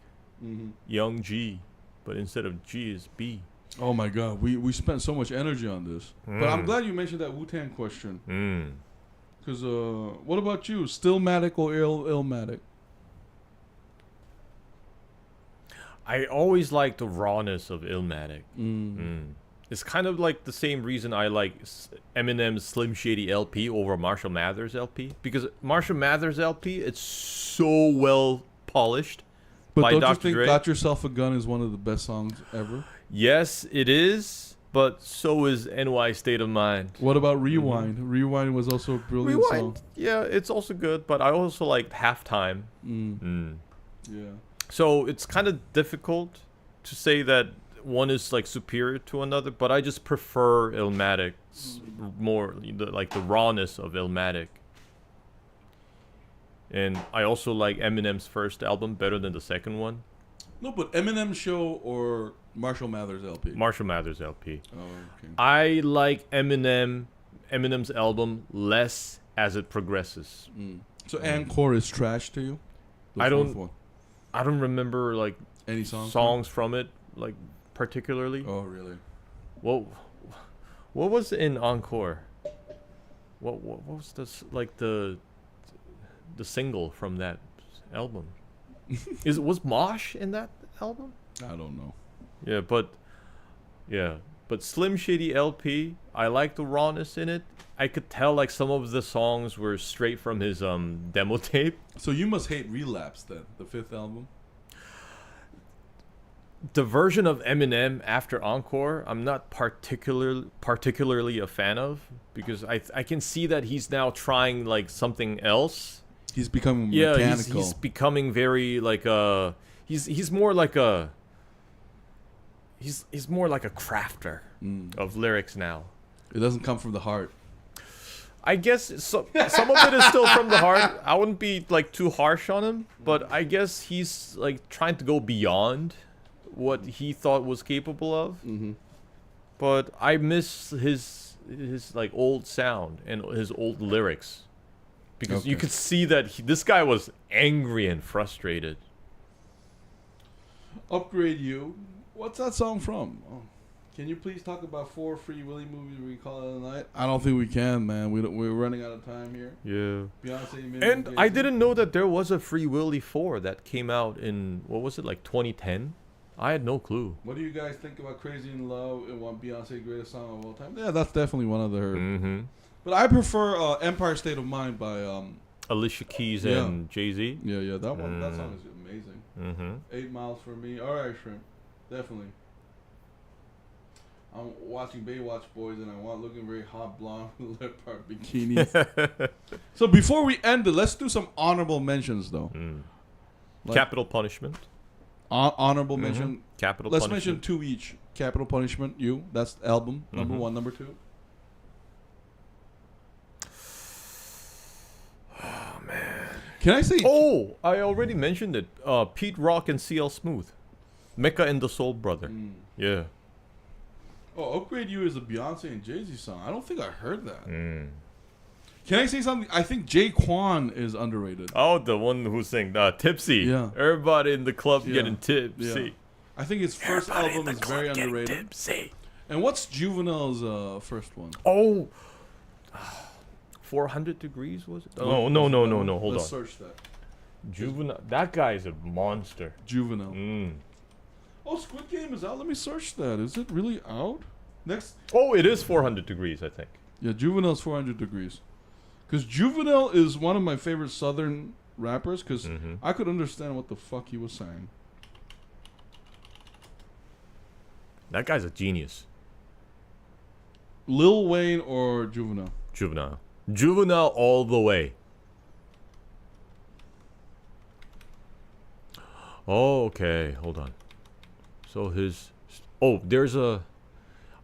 Speaker 2: Young G. But instead of G is B.
Speaker 1: Oh, my God. We spent so much energy on this. But I'm glad you mentioned that Wu-Tang question. Because what about you? Stillmatic or Illmatic?
Speaker 2: I always liked the rawness of Illmatic. It's kind of like the same reason I like Eminem's Slim Shady LP over Marshall Mathers LP. Because Marshall Mathers LP, it's so well polished
Speaker 1: but
Speaker 2: by
Speaker 1: don't
Speaker 2: Dr.
Speaker 1: you think
Speaker 2: Dre.
Speaker 1: Got Yourself a Gun is one of the best songs ever?
Speaker 2: Yes, it is. But so is NY State of Mind.
Speaker 1: What about Rewind? Rewind was also a brilliant song.
Speaker 2: Yeah, it's also good. But I also liked Halftime.
Speaker 1: Yeah.
Speaker 2: So it's kind of difficult to say that one is like superior to another, but I just prefer Illmatic more, like the rawness of Illmatic. And I also like Eminem's first album better than the second one.
Speaker 1: No, but Eminem's show or Marshall Mathers LP.
Speaker 2: Marshall Mathers LP.
Speaker 1: Oh, okay.
Speaker 2: I like Eminem's album less as it progresses.
Speaker 1: So Encore is trash to you?
Speaker 2: I don't remember like
Speaker 1: any songs
Speaker 2: from it like particularly.
Speaker 1: Oh, really?
Speaker 2: What was in Encore? What was this like the single from that album? Was Mosh in that album?
Speaker 1: I don't know.
Speaker 2: But Slim Shady LP, I like the rawness in it. I could tell like some of the songs were straight from his demo tape.
Speaker 1: So you must hate Relapse then, the 5th album?
Speaker 2: The version of Eminem after Encore, I'm not particularly a fan of, because I can see that he's now trying like something else.
Speaker 1: He's becoming mechanical.
Speaker 2: He's becoming very like he's more like a he's more like a crafter of lyrics now.
Speaker 1: It doesn't come from the heart.
Speaker 2: I guess some of it is still from the heart. I wouldn't be like too harsh on him, but I guess he's like trying to go beyond what he thought was capable of. But I miss his like old sound and his old lyrics, because you could see that this guy was angry and frustrated.
Speaker 1: Upgrade You. What's that song from? Oh. Can you please talk about 4 Free Willy movies we call it a night? I don't think we can, man. We're running out of time here.
Speaker 2: Yeah.
Speaker 1: Beyonce,
Speaker 2: and I didn't know that there was a Free Willy 4 that came out in, what was it, like 2010? I had no clue.
Speaker 1: What do you guys think about Crazy in Love and want Beyonce's greatest song of all time? Yeah, that's definitely one of the But I prefer Empire State of Mind by
Speaker 2: Alicia Keys and Jay-Z.
Speaker 1: Yeah, that one. That song is amazing. 8 Miles for Me. All right, Shrimp. Definitely. I'm watching Baywatch Boys and I want looking very hot blonde lip part bikinis. So before we end it, let's do some honorable mentions though.
Speaker 2: Like, Capital Punishment.
Speaker 1: Honorable mention.
Speaker 2: Capital
Speaker 1: Let's
Speaker 2: Punishment.
Speaker 1: mention 2 each. Capital Punishment, You. That's album. Number 1, number 2.
Speaker 2: Oh, man.
Speaker 1: Can I say...
Speaker 2: Oh, I already mentioned it. Pete Rock and CL Smooth. Mecca and the Soul Brother. Yeah.
Speaker 1: Oh, Upgrade You is a Beyonce and Jay-Z song. I don't think I heard that. Can I say something? I think Raekwon is underrated.
Speaker 2: Oh, the one who sang Tipsy.
Speaker 1: Yeah.
Speaker 2: Everybody in the club getting tipsy.
Speaker 1: Yeah. I think his first album is very underrated.
Speaker 2: Tipsy.
Speaker 1: And what's Juvenile's first one?
Speaker 2: Oh, 400 Degrees was it? Oh, no. Hold
Speaker 1: Let's
Speaker 2: on.
Speaker 1: search that.
Speaker 2: Juvenile. That guy is a monster.
Speaker 1: Juvenile. Oh, Squid Game is out. Let me search that. Is it really out? Next.
Speaker 2: Oh, it is 400 Degrees, I think.
Speaker 1: Yeah, Juvenile's 400 Degrees. Because Juvenile is one of my favorite Southern rappers, because I could understand what the fuck he was saying.
Speaker 2: That guy's a genius.
Speaker 1: Lil Wayne or Juvenile?
Speaker 2: Juvenile all the way. Oh, okay. Hold on. So there's a...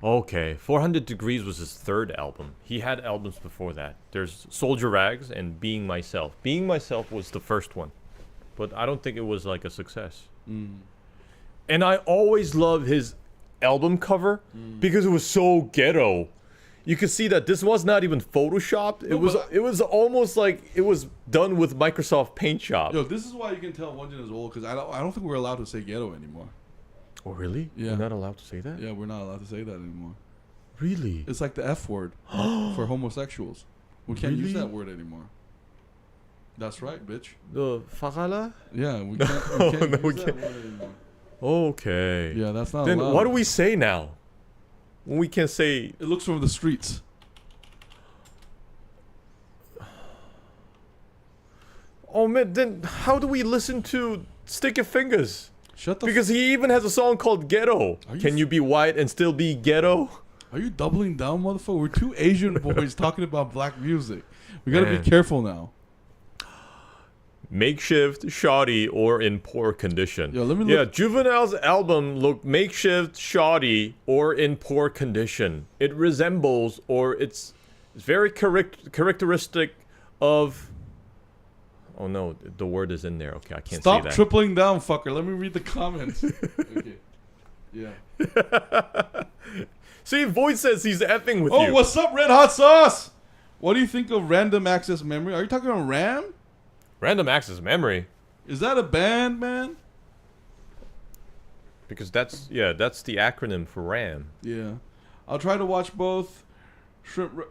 Speaker 2: Okay, 400 Degrees was his 3rd album. He had albums before that. There's Soldier Rags and Being Myself. Being Myself was the first one, but I don't think it was like a success. And I always love his album cover because it was so ghetto. You could see that this was not even photoshopped. It was almost like it was done with Microsoft Paint Shop.
Speaker 1: Yo, this is why you can tell Wonjin is old, because I don't think we're allowed to say ghetto anymore.
Speaker 2: Oh, really?
Speaker 1: Yeah.
Speaker 2: You're not allowed to say that?
Speaker 1: Yeah, we're not allowed to say that anymore.
Speaker 2: Really?
Speaker 1: It's like the F word for homosexuals. We can't use that word anymore. That's right, bitch.
Speaker 2: The fagala?
Speaker 1: Yeah, we can't use that word anymore.
Speaker 2: Okay.
Speaker 1: Yeah, that's not
Speaker 2: then
Speaker 1: allowed.
Speaker 2: What do we say now? When we can say...
Speaker 1: It looks from the streets.
Speaker 2: Oh, man, then how do we listen to Stick Your Fingers?
Speaker 1: Because
Speaker 2: he even has a song called Ghetto. Can you be white and still be ghetto?
Speaker 1: Are you doubling down, motherfucker? We're 2 Asian boys talking about black music. We gotta be careful now.
Speaker 2: Makeshift, shoddy, or in poor condition.
Speaker 1: Yo, let me look.
Speaker 2: Juvenile's album looked makeshift, shoddy, or in poor condition. It resembles, or it's very characteristic of... Oh no, the word is in there. Okay, I can't say that.
Speaker 1: Stop tripling down, fucker. Let me read the comments. Okay. Yeah.
Speaker 2: See, Void says he's effing with you.
Speaker 1: Oh, what's up, Red Hot Sauce? What do you think of Random Access Memory? Are you talking about RAM?
Speaker 2: Random access memory.
Speaker 1: Is that a band, man?
Speaker 2: Because that's the acronym for RAM.
Speaker 1: Yeah. I'll try to watch both.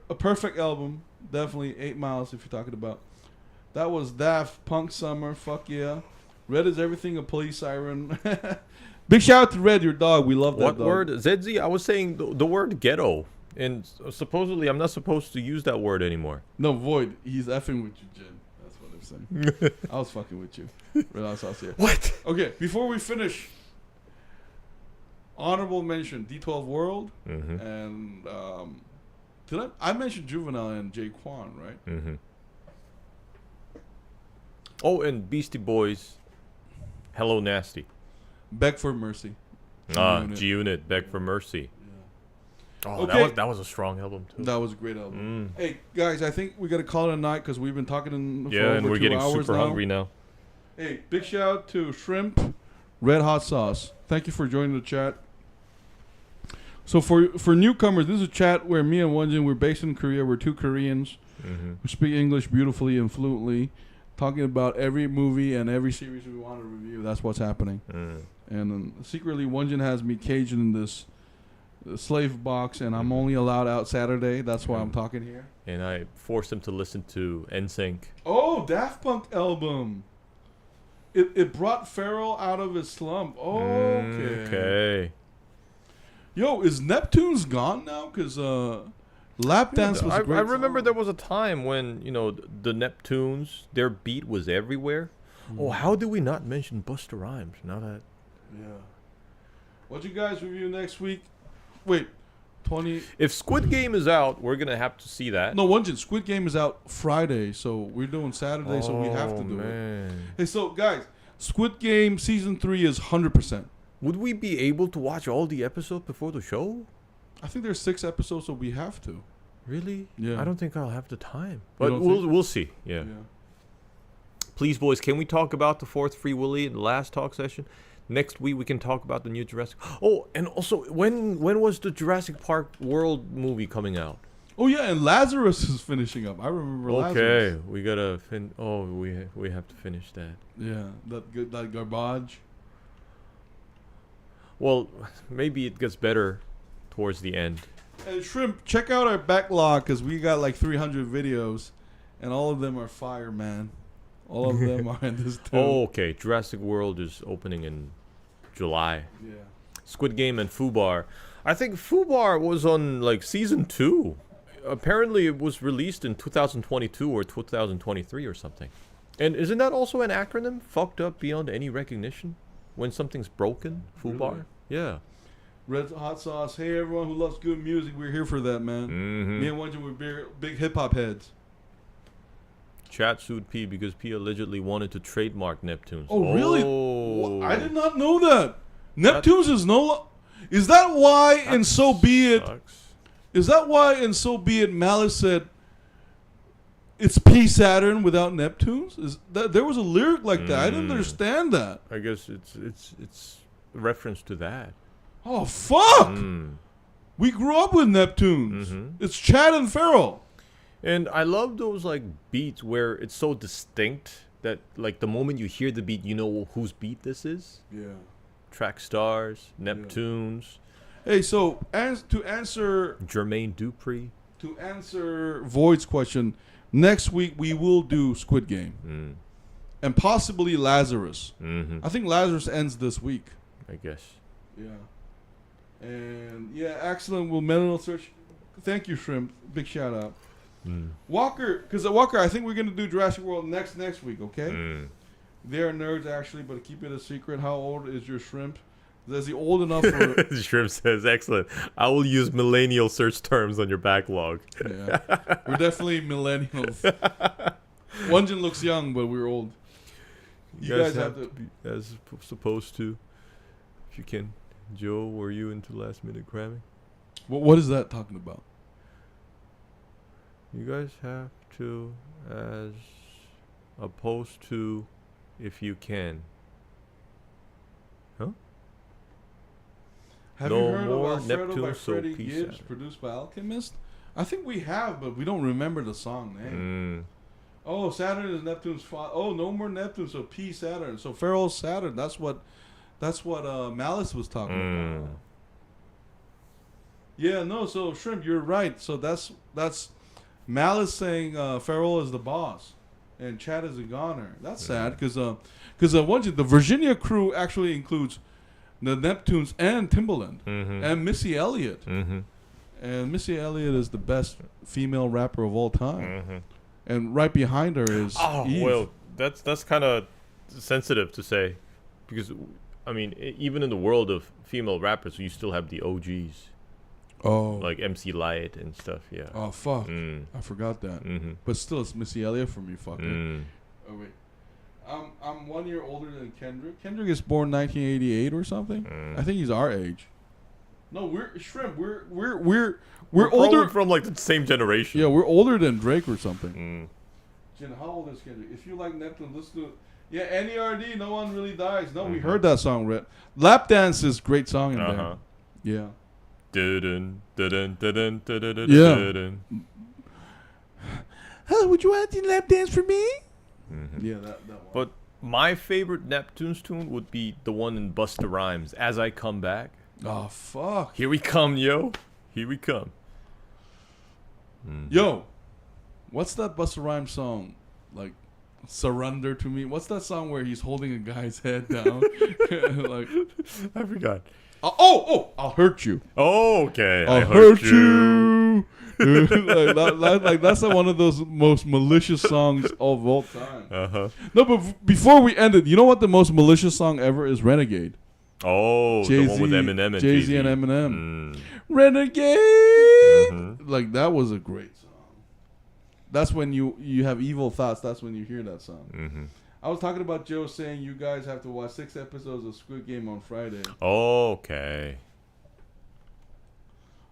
Speaker 1: A perfect album. Definitely 8 Miles if you're talking about. That was Daft Punk Summer. Fuck yeah. Red is everything, a police siren. Big shout out to Red, your dog. We love that
Speaker 2: What
Speaker 1: dog.
Speaker 2: word? ZZ, I was saying the word ghetto. And supposedly I'm not supposed to use that word anymore.
Speaker 1: No, Void. He's effing with you, Jen. That's what I'm saying. I was fucking with you. Red Hot Sauce here.
Speaker 2: What?
Speaker 1: Okay, before we finish, honorable mention, D12 World.
Speaker 2: Mm-hmm.
Speaker 1: And I mentioned Juvenile and Raekwon, right?
Speaker 2: Mm-hmm. Oh, and Beastie Boys, Hello Nasty.
Speaker 1: Beg for Mercy.
Speaker 2: G-Unit, Beg for Mercy.
Speaker 1: Yeah.
Speaker 2: Oh,
Speaker 1: Okay.
Speaker 2: that was a strong album too.
Speaker 1: That was a great album. Hey, guys, I think we got to call it a night because we've been talking for
Speaker 2: and
Speaker 1: over
Speaker 2: we're
Speaker 1: 2
Speaker 2: getting
Speaker 1: hours
Speaker 2: super
Speaker 1: now.
Speaker 2: hungry now.
Speaker 1: Hey, big shout out to Shrimp, Red Hot Sauce. Thank you for joining the chat. So for newcomers, this is a chat where me and Wonjin, we're based in Korea. We're 2 Koreans who speak English beautifully and fluently, talking about every movie and every series we want to review. That's what's happening. And secretly, Wonjin has me caged in this slave box, and I'm only allowed out Saturday. That's why I'm talking here.
Speaker 2: And I forced him to listen to NSYNC.
Speaker 1: Oh, Daft Punk album. It brought Pharrell out of his slump. Okay. Yo, is Neptunes gone now? Because Lap Dance was a great
Speaker 2: I remember
Speaker 1: song.
Speaker 2: there was a time when, the Neptunes, their beat was everywhere. Oh, how did we not mention Busta Rhymes? Now that...
Speaker 1: Yeah. What you guys review next week? Wait, 20...
Speaker 2: If Squid Game is out, we're going to have to see that.
Speaker 1: No, Wonjin, Squid Game is out Friday, so we're doing Saturday, so we have to do it. Hey, so, guys, Squid Game Season 3 is 100%.
Speaker 2: Would we be able to watch all the episodes before the show?
Speaker 1: I think there's 6 episodes, so we have to.
Speaker 2: Really?
Speaker 1: Yeah.
Speaker 2: I don't think I'll have the time.
Speaker 1: You
Speaker 2: But
Speaker 1: don't think?
Speaker 2: we'll see. Yeah. Please, boys, can we talk about the 4th Free Willy in the last talk session? Next week we can talk about the new Jurassic. Oh, and also, when was the Jurassic Park World movie coming out?
Speaker 1: Oh yeah, and Lazarus is finishing up. I remember Lazarus.
Speaker 2: Okay, we gotta we have to finish that.
Speaker 1: Yeah, that garbage.
Speaker 2: Well, maybe it gets better towards the end.
Speaker 1: And Shrimp, check out our backlog because we got like 300 videos, and all of them are fire, man. All of them are in this too.
Speaker 2: Oh, okay. Jurassic World is opening in July.
Speaker 1: Yeah.
Speaker 2: Squid Game and Fubar. I think Fubar was on like season 2. Apparently it was released in 2022 or 2023 or something. And isn't that also an acronym? Fucked up beyond any recognition? When something's broken? Fubar?
Speaker 1: Really?
Speaker 2: Yeah.
Speaker 1: Red Hot Sauce. Hey, everyone who loves good music, we're here for that, man.
Speaker 2: Mm-hmm.
Speaker 1: Me and Wonjin, we're big hip hop heads.
Speaker 2: Chat sued P because P allegedly wanted to trademark Neptunes.
Speaker 1: Oh, really? I did not know that. Neptunes is no. Is that why in So Be It? Is that why in So Be It Malice said it's P Saturn without Neptunes? Is that there was a lyric like that? I didn't understand that.
Speaker 2: I guess it's a reference to that.
Speaker 1: Oh fuck! We grew up with Neptunes. It's Chad and Pharrell.
Speaker 2: And I love those like beats where it's so distinct that like the moment you hear the beat, you know whose beat this is.
Speaker 1: Yeah.
Speaker 2: Track Stars, Neptunes.
Speaker 1: Hey, so to answer
Speaker 2: Jermaine Dupri.
Speaker 1: To answer Void's question, next week we will do Squid Game. And possibly Lazarus. I think Lazarus ends this week.
Speaker 2: I guess.
Speaker 1: Yeah. And yeah, excellent. Will mental search. Thank you, Shrimp. Big shout out. Walker, because Walker, I think we're gonna do Jurassic World next week. Okay. They're nerds actually, but keep it a secret. How old is your Shrimp? Is he old enough for?
Speaker 2: Shrimp says, "Excellent. I will use millennial search terms on your backlog."
Speaker 1: Yeah, we're definitely millennials. Wonjin looks young, but we're old. You guys have to
Speaker 2: be as supposed to. If you can, Joe, were you into last minute cramming?
Speaker 1: What is that talking about?
Speaker 2: You guys have to, as opposed to, if you can. Huh?
Speaker 1: Have
Speaker 2: No
Speaker 1: you heard
Speaker 2: more
Speaker 1: of Alfredo by
Speaker 2: Neptunes, so
Speaker 1: Freddie
Speaker 2: peace
Speaker 1: Gibbs,
Speaker 2: out.
Speaker 1: produced by Alchemist? I think we have, but we don't remember the song name. Oh, Saturn is Neptune's father. Oh, no more Neptune, so P Saturn. So Pharaoh's Saturn. That's what Malice was talking about. Yeah, no. So Shrimp, you're right. So that's Malice saying Pharaoh is the boss, and Chad is a goner. That's sad because the Virginia crew actually includes the Neptunes and Timbaland and Missy Elliott. And Missy Elliott is the best female rapper of all time. And right behind her is Eve.
Speaker 2: Well, that's kind of sensitive to say, because I mean, even in the world of female rappers, you still have the OGs.
Speaker 1: Oh,
Speaker 2: like MC Light and stuff. Yeah.
Speaker 1: Oh fuck, I forgot that. But still, it's Missy Elliott for me, fucker. Oh wait, I'm 1 year older than Kendrick. Kendrick is born 1988 or something. I think he's our age. No, we're Shrimp. We're older
Speaker 2: from like the same generation.
Speaker 1: Yeah, we're older than Drake or something. Jen, how old is Kendrick? If you like Neptune, let's do it. Yeah, NERD, No One Really Dies. No, we heard that song, Red. Lap Dance is a great song in there. Yeah. Yeah. Hello, would you want to lap dance for me? Yeah, that one.
Speaker 2: But my favorite Neptunes tune would be the one in Busta Rhymes, As I Come Back.
Speaker 1: Oh, fuck.
Speaker 2: Here we come, yo. Here we come.
Speaker 1: Yo, what's that Busta Rhymes song? Like, Surrender to Me? What's that song where he's holding a guy's head down? Like,
Speaker 2: I forgot.
Speaker 1: I'll hurt you.
Speaker 2: Oh, okay.
Speaker 1: I'll hurt you. like that's one of those most malicious songs of all time. No, but before we end it, you know what the most malicious song ever is? Renegade.
Speaker 2: Oh, Jay-Z, the one with Eminem and
Speaker 1: Jay-Z and Eminem. Renegade. Like, that was a great song. That's when you have evil thoughts. That's when you hear that song. I was talking about Joe saying you guys have to watch 6 episodes of Squid Game on Friday.
Speaker 2: Okay.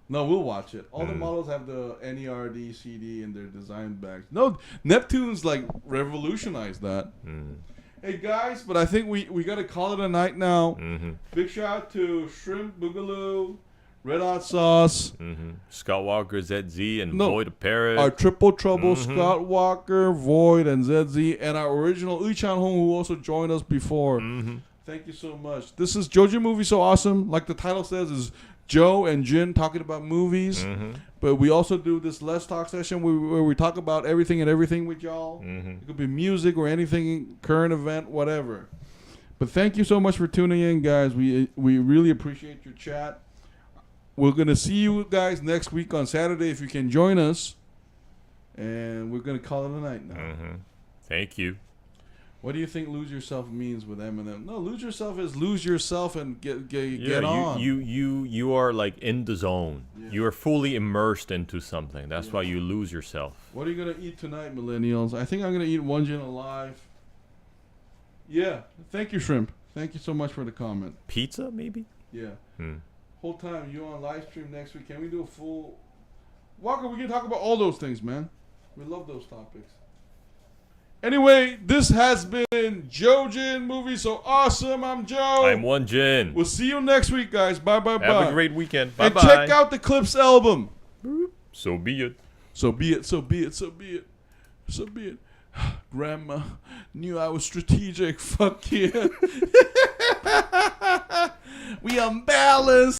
Speaker 1: No, we'll watch it. All the models have the NERD CD in their design bags. No, Neptunes like revolutionized that. Hey guys, but I think we got to call it a night now. Big shout out to Shrimp Boogaloo, Red Hot Sauce,
Speaker 2: Scott Walker, ZZ, and Void of Paris.
Speaker 1: Our Triple Trouble, Scott Walker, Void, and ZZ, and our original Uchan Hong, who also joined us before. Thank you so much. This is Jojo Movie So Awesome. Like the title says, is Joe and Jin talking about movies. But we also do this Let's Talk session where we talk about everything and everything with y'all. It could be music or anything, current event, whatever. But thank you so much for tuning in, guys. We really appreciate your chat. We're going to see you guys next week on Saturday if you can join us. And we're going to call it a night now.
Speaker 2: Thank you.
Speaker 1: What do you think lose yourself means with Eminem? No, lose yourself is lose yourself and get on.
Speaker 2: You are like in the zone. You are fully immersed into something. That's why you lose yourself.
Speaker 1: What are you going to eat tonight, millennials? I think I'm going to eat one gin alive. Yeah. Thank you, Shrimp. Thank you so much for the comment.
Speaker 2: Pizza, maybe?
Speaker 1: Yeah. Whole time you on live stream next week. Can we do a full... Walker, we can talk about all those things, man. We love those topics. Anyway, this has been Joe Jin Movie So Awesome. I'm Joe.
Speaker 2: I'm One Jin.
Speaker 1: We'll see you next week, guys. Bye.
Speaker 2: Have a great weekend. Bye.
Speaker 1: And check out the Clipse album.
Speaker 2: So be it.
Speaker 1: So be it. So be it. So be it. So be it. Grandma knew I was strategic. Fuck yeah. We unbalanced.